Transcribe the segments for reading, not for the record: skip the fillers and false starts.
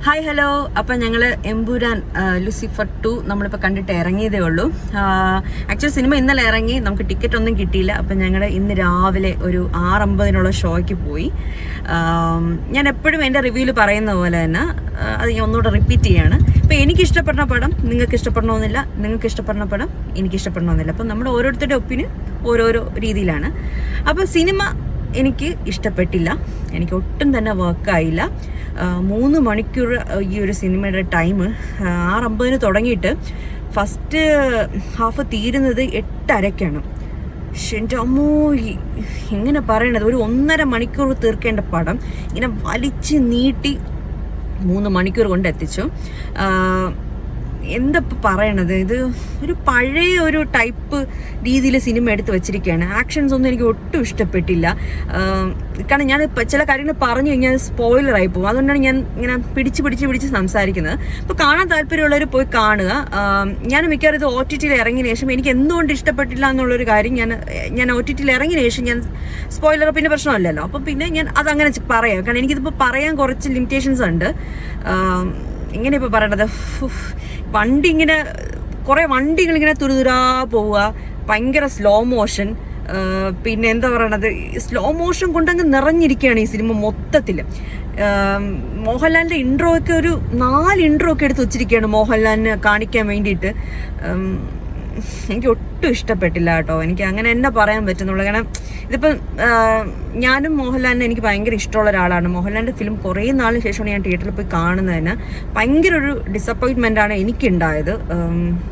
Hi hello. അപ്പം ഞങ്ങൾ Empuraan Lucifer 2 നമ്മളിപ്പോൾ കണ്ടിട്ട് ഇറങ്ങിയതേ ഉള്ളൂ. ആക്ച്വലി സിനിമ ഇന്നലെ ഇറങ്ങി, നമുക്ക് ടിക്കറ്റ് ഒന്നും കിട്ടിയില്ല. അപ്പം ഞങ്ങൾ ഇന്ന് രാവിലെ ഒരു 6:50 ഷോയ്ക്ക് പോയി. ഞാൻ എപ്പോഴും എൻ്റെ റിവ്യൂവിൽ പറയുന്ന പോലെ തന്നെ അത് ഞാൻ ഒന്നുകൂടെ റിപ്പീറ്റ് ചെയ്യാണ്. ഇപ്പം എനിക്കിഷ്ടപ്പെടുന്ന പടം നിങ്ങൾക്ക് ഇഷ്ടപ്പെടണമെന്നില്ല, നിങ്ങൾക്ക് ഇഷ്ടപ്പെടുന്ന പടം എനിക്ക് ഇഷ്ടപ്പെടണമെന്നില്ല. അപ്പം നമ്മുടെ ഓരോരുത്തരുടെ ഒപ്പീനിയൻ ഓരോരോ രീതിയിലാണ്. അപ്പം സിനിമ എനിക്ക് ഇഷ്ടപ്പെട്ടില്ല, എനിക്ക് ഒട്ടും തന്നെ വർക്കായില്ല. 3 മണിക്കൂർ ഈ ഒരു സിനിമയുടെ ടൈം. 6:50 തുടങ്ങിയിട്ട് ഫസ്റ്റ് ഹാഫ് തീരുന്നത് 8:30. എൻ്റെ അമ്മോ, എങ്ങനെ പറയണത്, ഒരു 1.5 മണിക്കൂർ തീർക്കേണ്ട പടം ഇങ്ങനെ വലിച്ച് നീട്ടി 3 മണിക്കൂർ കൊണ്ട് എത്തിച്ചു. എന്താ പറയണത്, ഇത് ഒരു പഴയ ഒരു ടൈപ്പ് രീതിയിൽ സിനിമ എടുത്ത് വെച്ചിരിക്കുകയാണ്. ആക്ഷൻസ് ഒന്നും എനിക്ക് ഒട്ടും ഇഷ്ടപ്പെട്ടില്ല. കാരണം ഞാൻ ചില കാര്യങ്ങൾ പറഞ്ഞു കഴിഞ്ഞാൽ സ്പോയിലറായി പോകും. അതുകൊണ്ടാണ് ഞാൻ ഇങ്ങനെ പിടിച്ച് സംസാരിക്കുന്നത്. അപ്പോൾ കാണാൻ താല്പര്യമുള്ളവർ പോയി കാണുക. ഞാൻ മിക്കവാറും ഇത് OTT-യിൽ ഇറങ്ങിയ ശേഷം എനിക്ക് എന്തുകൊണ്ട് ഇഷ്ടപ്പെട്ടില്ല എന്നുള്ളൊരു കാര്യം ഞാൻ OTT-യിൽ ഇറങ്ങിയ ശേഷം ഞാൻ സ്പോയിലർ പിന്നെ പ്രശ്നമല്ലല്ലോ. അപ്പം പിന്നെ ഞാൻ അതങ്ങനെ പറയാം. കാരണം എനിക്കിതിപ്പോൾ പറയാൻ കുറച്ച് ലിമിറ്റേഷൻസ് ഉണ്ട്. ഇങ്ങനെ ഇപ്പോൾ പറയണത്, വണ്ടി ഇങ്ങനെ കുറേ വണ്ടികൾ ഇങ്ങനെ തുരുതുരാ പോവുക, ഭയങ്കര സ്ലോ മോഷൻ. പിന്നെ എന്താ പറയണത്, സ്ലോ മോഷൻ കൊണ്ടങ്ങ് നിറഞ്ഞിരിക്കുകയാണ് ഈ സിനിമ മൊത്തത്തിൽ. മോഹൻലാലിൻ്റെ ഇൻട്രോ ഒക്കെ ഒരു 4 ഇൻട്രോ ഒക്കെ എടുത്ത് വെച്ചിരിക്കുകയാണ് മോഹൻലാലിനെ കാണിക്കാൻ വേണ്ടിയിട്ട്. എനിക്ക് ഒട്ടും ഇഷ്ടപ്പെട്ടില്ല കേട്ടോ. എനിക്ക് അങ്ങനെ തന്നെ പറയാൻ പറ്റുന്നുള്ളൂ. കാരണം ഇതിപ്പം ഞാനും മോഹൻലാലിനെ എനിക്ക് ഭയങ്കര ഇഷ്ടമുള്ള ഒരാളാണ്. മോഹൻലാലിൻ്റെ ഫിലിം കുറേ നാളിന് ശേഷമാണ് ഞാൻ തിയേറ്ററിൽ പോയി കാണുന്നതിന്. ഭയങ്കര ഒരു ഡിസപ്പോയിൻമെൻ്റാണ് എനിക്കുണ്ടായത്.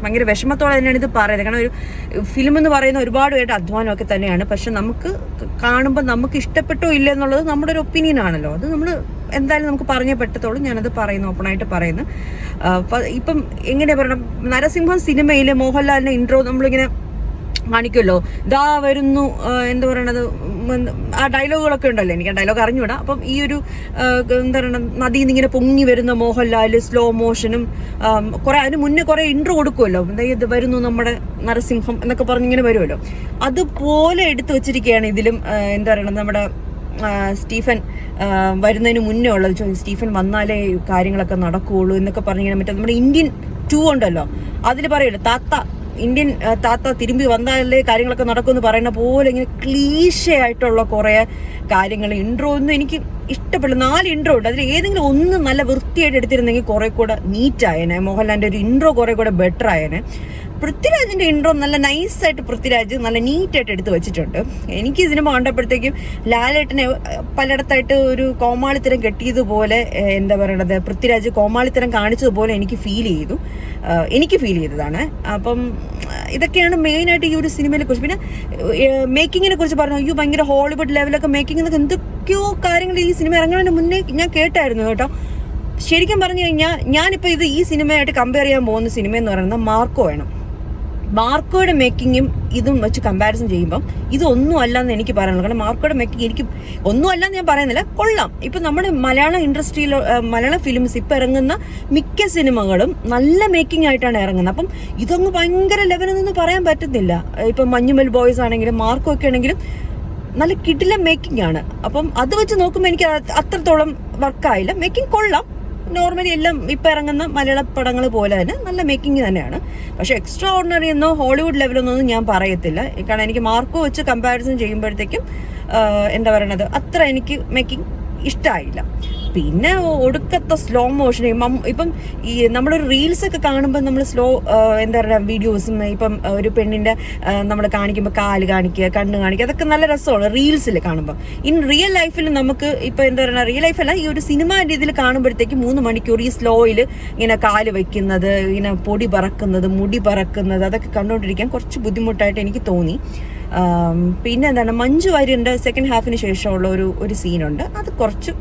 ഭയങ്കര വിഷമത്തോടെ തന്നെയാണ് ഇത് പറയുന്നത്. കാരണം ഒരു ഫിലിം എന്ന് പറയുന്ന ഒരുപാട് പേരുടെ അധ്വാനമൊക്കെ തന്നെയാണ്. പക്ഷെ നമുക്ക് കാണുമ്പോൾ നമുക്ക് ഇഷ്ടപ്പെട്ടോ ഇല്ല എന്നുള്ളത് നമ്മുടെ ഒരു ഒപ്പീനിയൻ ആണല്ലോ. അത് നമ്മൾ എന്തായാലും നമുക്ക് പറഞ്ഞേ പറ്റത്തുള്ളൂ. ഞാനത് പറയുന്നു, ഓപ്പണായിട്ട് പറയുന്നു. ഇപ്പം എങ്ങനെയാ പറയണം, നരസിംഹം സിനിമയിൽ മോഹൻലാലിൻ്റെ ഇൻട്രോ നമ്മളിങ്ങനെ കാണിക്കുമല്ലോ, ഇതാ വരുന്നു, എന്താ പറയണത്, ആ ഡയലോഗുകളൊക്കെ ഉണ്ടല്ലോ. എനിക്ക് ആ ഡയലോഗ് അറിഞ്ഞൂടാ. അപ്പം ഈ ഒരു എന്താ പറയുക, നദിയിൽ നിന്ന് ഇങ്ങനെ പൊങ്ങി വരുന്ന മോഹൻലാൽ സ്ലോ മോഷനും കുറേ അതിന് മുന്നേ കുറേ ഇൻട്രോ കൊടുക്കുമല്ലോ, ഇത് വരുന്നു നമ്മുടെ നരസിംഹം എന്നൊക്കെ പറഞ്ഞിങ്ങനെ വരുമല്ലോ. അതുപോലെ എടുത്തു വച്ചിരിക്കുകയാണ് ഇതിലും. എന്താ പറയണത്, നമ്മുടെ സ്റ്റീഫൻ വരുന്നതിന് മുന്നേ ഉള്ളത്. സ്റ്റീഫൻ വന്നാലേ കാര്യങ്ങളൊക്കെ നടക്കുകയുള്ളൂ എന്നൊക്കെ പറഞ്ഞിങ്ങനെ മറ്റേ നമ്മുടെ ഇന്ത്യൻ 2 ഉണ്ടല്ലോ, അതിൽ പറയുമല്ലോ, ഇന്ത്യൻ താത്ത തിരുമ്പി വന്നാലേ കാര്യങ്ങളൊക്കെ നടക്കുമെന്ന് പറയുന്ന പോലെ ഇങ്ങനെ ക്ലീശയായിട്ടുള്ള കുറേ കാര്യങ്ങൾ. ഇൻട്രോ ഒന്നും എനിക്ക് ഇഷ്ടപ്പെടില്ല. 4 ഇൻട്രോ ഉണ്ട്, അതിൽ ഏതെങ്കിലും ഒന്ന് നല്ല വൃത്തിയായിട്ട് എടുത്തിരുന്നെങ്കിൽ കുറേ കൂടെ നീറ്റായേനെ. മോഹൻലാലിൻ്റെ ഒരു ഇൻട്രോ കുറേ കൂടെ ബെറ്റർ ആയേനെ. പൃഥ്വിരാജിൻ്റെ ഇൻട്രോ നല്ല നൈസായിട്ട് പൃഥ്വിരാജ് നല്ല നീറ്റായിട്ട് എടുത്ത് വെച്ചിട്ടുണ്ട്. എനിക്ക് സിനിമ കണ്ടപ്പോഴത്തേക്കും ലാലേട്ടനെ പലയിടത്തായിട്ട് ഒരു കോമാളിത്തരം കെട്ടിയതുപോലെ, എന്താ പറയണത്, പൃഥ്വിരാജ് കോമാളിത്തരം കാണിച്ചതുപോലെ എനിക്ക് ഫീൽ ചെയ്തതാണ്. അപ്പം ഇതൊക്കെയാണ് മെയിനായിട്ട് ഈ ഒരു സിനിമയെ കുറിച്ച്. പിന്നെ മേക്കിങ്ങിനെ കുറിച്ച് പറഞ്ഞു, അയ്യോ ഭയങ്കര ഹോളിവുഡ് ലെവലൊക്കെ മേക്കിംഗ് എന്നൊക്കെ എന്തൊക്കെയോ കാര്യങ്ങൾ ഈ സിനിമ ഇറങ്ങുന്നതിന് മുന്നേ ഞാൻ കേട്ടായിരുന്നു കേട്ടോ. ശരിക്കും പറഞ്ഞു കഴിഞ്ഞാൽ ഞാനിപ്പോൾ ഈ സിനിമയായിട്ട് കമ്പയർ ചെയ്യാൻ പോകുന്ന സിനിമ എന്ന് പറയുന്നത് മാർക്കോയുടെ മേക്കിങ്ങും ഇതും വെച്ച് കമ്പാരിസൺ ചെയ്യുമ്പം ഇതൊന്നും അല്ലാന്ന് എനിക്ക് പറയാനുള്ളൂ. കാരണം മാർക്കോയുടെ മേക്കിംഗ് എനിക്ക് ഒന്നും അല്ലാന്ന് ഞാൻ പറയുന്നില്ല, കൊള്ളാം. ഇപ്പം നമ്മുടെ മലയാള ഇൻഡസ്ട്രിയിൽ മലയാള ഫിലിംസ് ഇപ്പം ഇറങ്ങുന്ന മിക്ക സിനിമകളും നല്ല മേക്കിംഗ് ആയിട്ടാണ് ഇറങ്ങുന്നത്. അപ്പം ഇതൊന്നും ഭയങ്കര ലെവലിൽ നിന്ന് പറയാൻ പറ്റുന്നില്ല. ഇപ്പം മഞ്ഞുമൽ ബോയ്സ് ആണെങ്കിലും മാർക്കോ ഒക്കെ ആണെങ്കിലും നല്ല കിടില മേക്കിംഗ് ആണ്. അപ്പം അത് വെച്ച് നോക്കുമ്പോൾ എനിക്ക് അത്രത്തോളം വർക്കായില്ല. മേക്കിംഗ് കൊള്ളാം, നോർമലി എല്ലാം ഇപ്പം ഇറങ്ങുന്ന മലയാള പടങ്ങൾ പോലെ തന്നെ നല്ല മേക്കിംഗ് തന്നെയാണ്. പക്ഷേ എക്സ്ട്രാ ഓർഡിനറി എന്നോ ഹോളിവുഡ് ലെവലൊന്നും ഞാൻ പറയത്തില്ല. കാരണം എനിക്ക് മാർക്കോ വെച്ച് കമ്പാരിസൺ ചെയ്യുമ്പോഴത്തേക്കും എന്താ പറയണത്, അത്ര എനിക്ക് മേക്കിംഗ് ഇഷ്ടമായില്ല. പിന്നെ ഒടുക്കത്തെ സ്ലോ മോഷൻ. ഇപ്പം ഈ നമ്മളൊരു റീൽസൊക്കെ കാണുമ്പോൾ നമ്മൾ എന്താ പറയുക, വീഡിയോസും ഇപ്പം ഒരു പെണ്ണിൻ്റെ നമ്മൾ കാണിക്കുമ്പോൾ കാല് കാണിക്കുക, കണ്ണ് കാണിക്കുക, അതൊക്കെ നല്ല രസമാണ് റീൽസിൽ കാണുമ്പോൾ. ഇൻ റിയൽ ലൈഫിൽ നമുക്ക് ഇപ്പം എന്താ പറയുക, റിയൽ ലൈഫല്ല, ഈ ഒരു സിനിമ രീതിയിൽ കാണുമ്പോഴത്തേക്ക് 3 മണിക്കൂർ ഈ സ്ലോയിൽ ഇങ്ങനെ കാല് വയ്ക്കുന്നത്, ഇങ്ങനെ പൊടി പറക്കുന്നത്, മുടി പറക്കുന്നത്, അതൊക്കെ കണ്ടുകൊണ്ടിരിക്കാൻ കുറച്ച് ബുദ്ധിമുട്ടായിട്ട് എനിക്ക് തോന്നി. പിന്നെ എന്താണ്, മഞ്ജു വാര്യരുടെ സെക്കൻഡ് ഹാഫിന് ശേഷമുള്ള ഒരു സീനുണ്ട്, അത് കുറച്ച്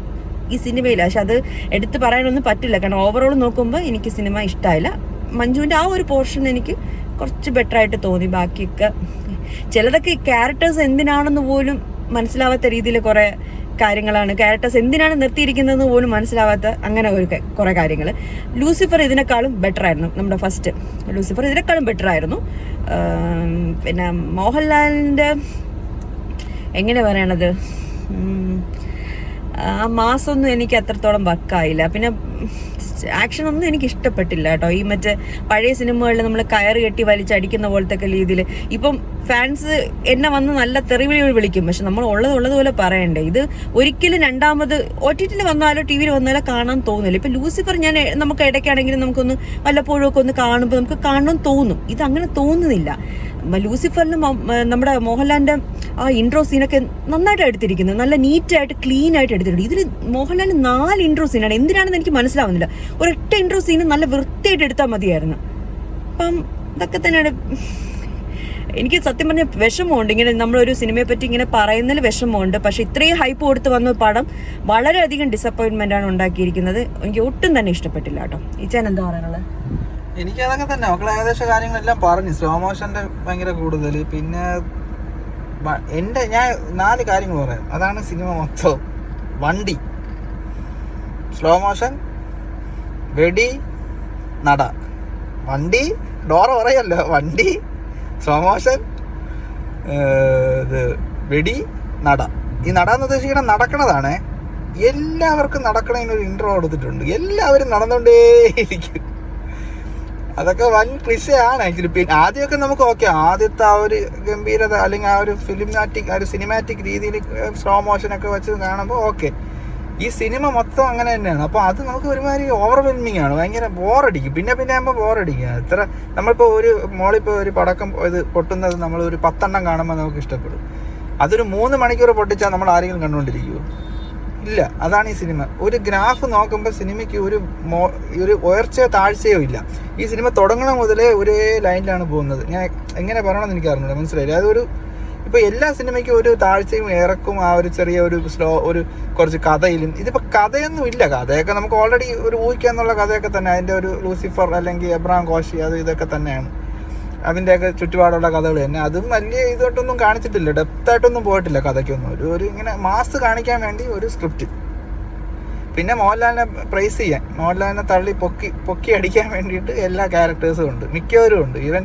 ഈ സിനിമയില്ല. പക്ഷെ അത് എടുത്ത് പറയാനൊന്നും പറ്റില്ല. കാരണം ഓവറോൾ നോക്കുമ്പോൾ എനിക്ക് സിനിമ ഇഷ്ടമായില്ല. മഞ്ജുവിൻ്റെ ആ ഒരു പോർഷൻ എനിക്ക് കുറച്ച് ബെറ്ററായിട്ട് തോന്നി. ബാക്കിയൊക്കെ ചിലതൊക്കെ ക്യാരക്ടേഴ്സ് എന്തിനാണെന്ന് പോലും മനസ്സിലാവാത്ത രീതിയിൽ കുറേ കാര്യങ്ങളാണ്. ക്യാരക്ടേഴ്സ് എന്തിനാണ് നിർത്തിയിരിക്കുന്നതെന്ന് പോലും മനസ്സിലാവാത്ത അങ്ങനെ കുറേ കാര്യങ്ങൾ. ലൂസിഫർ ഇതിനേക്കാളും ബെറ്ററായിരുന്നു. നമ്മുടെ ഫസ്റ്റ് ലൂസിഫർ ഇതിനേക്കാളും ബെറ്ററായിരുന്നു. പിന്നെ മോഹൻലാലിൻ്റെ എങ്ങനെ പറയണത്, ആ മാസമൊന്നും എനിക്ക് അത്രത്തോളം വർക്കായില്ല. പിന്നെ ആക്ഷൻ ഒന്നും എനിക്ക് ഇഷ്ടപ്പെട്ടില്ല കേട്ടോ. ഈ മറ്റേ പഴയ സിനിമകളിൽ നമ്മൾ കയറ് കെട്ടി വലിച്ചടിക്കുന്ന പോലത്തെ ഒക്കെ രീതിയിൽ ഇപ്പം ഫാൻസ് എന്നെ വന്ന് നല്ല തെറിവിളി വിളിക്കും. പക്ഷെ നമ്മൾ ഉള്ളതുപോലെ പറയണ്ടേ. ഇത് ഒരിക്കലും രണ്ടാമത് OTT വന്നാലോ TV വന്നാലോ കാണാൻ തോന്നില്ല. ഇപ്പം ലൂസിഫർ നമുക്ക് ഇടയ്ക്കാണെങ്കിലും നമുക്കൊന്ന് വല്ലപ്പോഴും ഒക്കെ ഒന്ന് കാണുമ്പോൾ നമുക്ക് കാണണം തോന്നും. ഇത് അങ്ങനെ തോന്നുന്നില്ല. ലൂസിഫറിന് നമ്മുടെ മോഹൻലാലിന്റെ ആ ഇൻട്രോ സീനൊക്കെ നന്നായിട്ട് എടുത്തിരിക്കുന്നത്, നല്ല നീറ്റായിട്ട് ക്ലീൻ ആയിട്ട് എടുത്തിട്ടുണ്ട്. ഇതിൽ മോഹൻലാലിന് 4 ഇൻട്രോ സീനാണ്. എന്തിനാണെന്ന് എനിക്ക് മനസ്സിലാവുന്നില്ല. ഒരൊറ്റ ഇൻട്രോ സീന് നല്ല വൃത്തിയായിട്ട് എടുത്താൽ മതിയായിരുന്നു. അപ്പം ഇതൊക്കെ തന്നെയാണ് എനിക്ക് സത്യം പറഞ്ഞ വിഷമമുണ്ട്. ഇങ്ങനെ നമ്മളൊരു സിനിമയെ പറ്റി ഇങ്ങനെ പറയുന്നതിൽ വിഷമമുണ്ട്. പക്ഷെ ഇത്രയും ഹൈപ്പ് കൊടുത്ത് വന്ന പടം വളരെയധികം ഡിസപ്പോയിൻമെന്റ് ആണ് ഉണ്ടാക്കിയിരിക്കുന്നത്. എനിക്ക് ഒട്ടും തന്നെ ഇഷ്ടപ്പെട്ടില്ല കേട്ടോ. ഈച്ചാൻ എന്താ പറയാനുള്ളത്? എനിക്ക് അതൊക്കെ തന്നെ മക്കൾ ഏകദേശം കാര്യങ്ങളെല്ലാം പറഞ്ഞു. സ്ലോ മോഷന്റെ ഭയങ്കര കൂടുതൽ, പിന്നെ ഞാൻ 4 കാര്യങ്ങൾ പറയാം. അതാണ് സിനിമ മൊത്തം. വണ്ടി, സ്ലോ മോഷൻ, വെടി, നട. വണ്ടി ഡോറ് പറയല്ലോ, വണ്ടി, സ്ലോ മോഷൻ, ഇത് വെടി, നട. ഈ നട എന്ന് ഉദ്ദേശിക്കണം നടക്കണതാണ്. എല്ലാവർക്കും നടക്കണതിനൊരു ഇൻട്രോ കൊടുത്തിട്ടുണ്ട്. എല്ലാവരും നടന്നുകൊണ്ടേയിരിക്കും. അതൊക്കെ വൻ ക്ലിഷയാണ് ആക്ച്വലി. പിന്നെ ആദ്യമൊക്കെ നമുക്ക് ഓക്കെ, ആദ്യത്തെ ആ ഒരു ഗംഭീരത അല്ലെങ്കിൽ ആ ഒരു സിനിമാറ്റിക് രീതിയിൽ സ്ലോ മോഷനൊക്കെ വെച്ച് കാണുമ്പോൾ ഓക്കെ. ഈ സിനിമ മൊത്തം അങ്ങനെ തന്നെയാണ്. അപ്പോൾ അത് നമുക്ക് ഒരുമാതിരി ഓവർവെൽമിങ് ആണ്, ഭയങ്കര ബോറടിക്കും. പിന്നെ ആകുമ്പോൾ ബോറടിക്കും. ഇത്ര നമ്മളിപ്പോൾ മോളിപ്പോൾ ഒരു പടക്കം ഇത് പൊട്ടുന്നത് നമ്മൾ ഒരു 10 എണ്ണം കാണുമ്പോൾ നമുക്ക് ഇഷ്ടപ്പെടും. അതൊരു 3 മണിക്കൂർ പൊട്ടിച്ചാൽ നമ്മൾ ആരെങ്കിലും കണ്ടുകൊണ്ടിരിക്കുമോ? ഇല്ല. അതാണ് ഈ സിനിമ. ഒരു ഗ്രാഫ് നോക്കുമ്പോൾ സിനിമയ്ക്ക് ഒരു ഉയർച്ചയോ താഴ്ചയോ ഇല്ല. ഈ സിനിമ തുടങ്ങണ മുതലേ ഒരേ ലൈനിലാണ് പോകുന്നത്. ഞാൻ എങ്ങനെ പറയണമെന്ന് എനിക്ക് അറിഞ്ഞില്ല, മനസ്സിലായില്ല. അതൊരു ഇപ്പോൾ എല്ലാ സിനിമയ്ക്കും ഒരു താഴ്ചയും ഇറക്കും, ആ ഒരു ചെറിയ ഒരു കുറച്ച് കഥയിലും. ഇതിപ്പോൾ കഥയൊന്നും ഇല്ല. കഥയൊക്കെ നമുക്ക് ഓൾറെഡി ഒരു ഊഹിക്കാന്നുള്ള കഥയൊക്കെ തന്നെ. അതിൻ്റെ ഒരു ലൂസിഫർ അല്ലെങ്കിൽ എബ്രഹാം കോശി ഇതൊക്കെ തന്നെയാണ്. അതിൻ്റെയൊക്കെ ചുറ്റുപാടുള്ള കഥകൾ തന്നെ. അതും വലിയ ഇതോട്ടൊന്നും കാണിച്ചിട്ടില്ല, ഡെപ്തായിട്ടൊന്നും പോയിട്ടില്ല കഥയ്ക്കൊന്നും. ഒരു ഇങ്ങനെ മാസ് കാണിക്കാൻ വേണ്ടി ഒരു സ്ക്രിപ്റ്റ്. പിന്നെ മോഹൻലാലിനെ പ്രൈസ് ചെയ്യാൻ, മോഹൻലാലിനെ തള്ളി പൊക്കി അടിക്കാൻ വേണ്ടിയിട്ട് എല്ലാ ക്യാരക്ടേഴ്സും ഉണ്ട്, മിക്കവരും ഉണ്ട്. ഈവൻ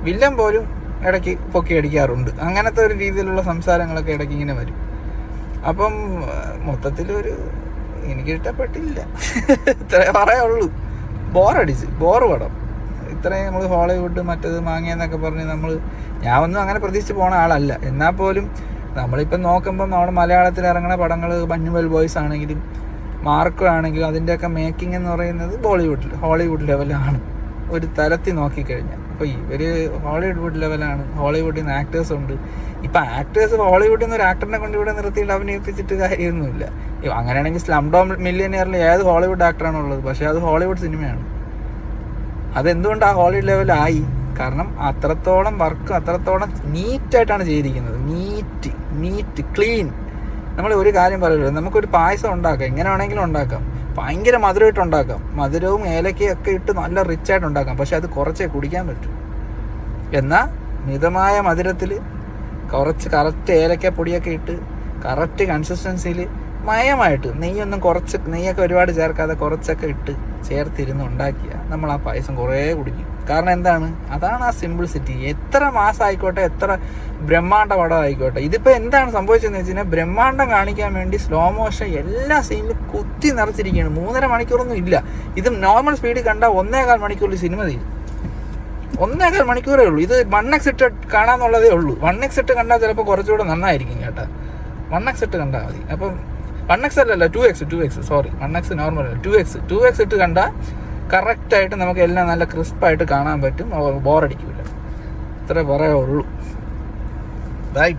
വില്ലൻ പോലും ഇടയ്ക്ക് പൊക്കി അടിക്കാറുണ്ട്. അങ്ങനത്തെ ഒരു രീതിയിലുള്ള സംസാരങ്ങളൊക്കെ ഇടയ്ക്ക് ഇങ്ങനെ വരും. അപ്പം മൊത്തത്തിലൊരു എനിക്ക് ഇഷ്ടപ്പെട്ടില്ല. ഇത്രേ പറയുള്ളൂ. ബോറ് പടം. ഇത്രയും നമ്മൾ ഹോളിവുഡ് മറ്റേത് മാങ്ങിയെന്നൊക്കെ പറഞ്ഞ് ഞാൻ ഒന്നും അങ്ങനെ പ്രതീക്ഷിച്ച് പോണ ആളല്ല. എന്നാൽ പോലും നമ്മളിപ്പം നോക്കുമ്പം നമ്മുടെ മലയാളത്തിൽ ഇറങ്ങുന്ന പടങ്ങൾ മഞ്ഞുമൽ ബോയ്സ് ആണെങ്കിലും മാർക്കോ ആണെങ്കിലും അതിൻ്റെയൊക്കെ മേക്കിംഗ് എന്ന് പറയുന്നത് ഹോളിവുഡ് ലെവലാണ് ഒരു തരത്തിൽ നോക്കിക്കഴിഞ്ഞാൽ. അപ്പോൾ ഇവർ ഹോളിവുഡ് ലെവലാണ്. ഹോളിവുഡിൽ നിന്ന് ആക്ടേഴ്സ് ഉണ്ട്. ഇപ്പം ആക്ടേഴ്സ് ഹോളിവുഡിൽ നിന്ന് ഒരു ആക്ടറിനെ കൊണ്ട് ഇവിടെ നിർത്തിയിട്ട് അഭിനയിപ്പിച്ചിട്ട് കാര്യമൊന്നുമില്ല. അങ്ങനെയാണെങ്കിൽ സ്ലംഡോഗ് മില്ലിയനിയറിൽ ഏത് ഹോളിവുഡ് ആക്ടറാണുള്ളത്? പക്ഷേ അത് ഹോളിവുഡ് സിനിമയാണ്. അതെന്തുകൊണ്ട് ആ ഹോളിവുഡ് ലെവലായി? കാരണം അത്രത്തോളം വർക്ക് അത്രത്തോളം നീറ്റായിട്ടാണ് ചെയ്തിരിക്കുന്നത്. NEET clean. നമ്മൾ ഒരു കാര്യം പറയുള്ളൂ, നമുക്കൊരു പായസം ഉണ്ടാക്കാം, എങ്ങനെ വേണമെങ്കിലും ഉണ്ടാക്കാം, ഭയങ്കര മധുരമായിട്ട് ഉണ്ടാക്കാം, മധുരവും ഏലക്കയൊക്കെ ഇട്ട് നല്ല റിച്ചായിട്ട് ഉണ്ടാക്കാം. പക്ഷെ അത് കുറച്ചേ കുടിക്കാൻ പറ്റും. എന്നാൽ മിതമായ മധുരത്തിൽ കുറച്ച് കറക്റ്റ് ഏലക്ക പൊടിയൊക്കെ ഇട്ട് കറക്റ്റ് കൺസിസ്റ്റൻസിയിൽ മയമായിട്ട് നെയ്യൊക്കെ ഒരുപാട് ചേർക്കാതെ കുറച്ചൊക്കെ ഇട്ട് ചേർത്തിരുന്ന് ഉണ്ടാക്കിയ നമ്മൾ ആ പായസം കുറേ കുടിക്കും. കാരണം എന്താണ്? അതാണ് ആ സിംപിൾസിറ്റി. എത്ര മാസമായിക്കോട്ടെ, എത്ര ബ്രഹ്മാണ്ഡ പടം ആയിക്കോട്ടെ, ഇതിപ്പോൾ എന്താണ് സംഭവിച്ചതെന്ന് വെച്ച് കഴിഞ്ഞാൽ ബ്രഹ്മാണ്ഡം കാണിക്കാൻ വേണ്ടി സ്ലോ മോഷൻ എല്ലാ സീനിലും കുത്തി നിറച്ചിരിക്കുകയാണ്. 3.5 മണിക്കൂറൊന്നും ഇല്ല. ഇത് നോർമൽ സ്പീഡിൽ കണ്ടാൽ 1.25 മണിക്കൂറിൽ സിനിമ തീരും. 1.25 മണിക്കൂറേ ഉള്ളൂ. ഇത് 1x ഇട്ട് കാണാന്നുള്ളതേ ഉള്ളൂ. 1x ഇട്ട് കണ്ടാൽ ചിലപ്പോൾ കുറച്ചുകൂടെ നന്നായിരിക്കും കേട്ടോ. 1x ഇട്ട് കണ്ടാൽ മതി. അപ്പം 1x അല്ലല്ല 2x സോറി, 1x നോർമൽ അല്ല, 2x ഇട്ട് കണ്ടാൽ കറക്റ്റായിട്ട് നമുക്ക് എല്ലാം നല്ല ക്രിസ്പായിട്ട് കാണാൻ പറ്റും. ബോറടിക്കില്ല. ഇത്രേ പറയുള്ളൂ. ബൈ.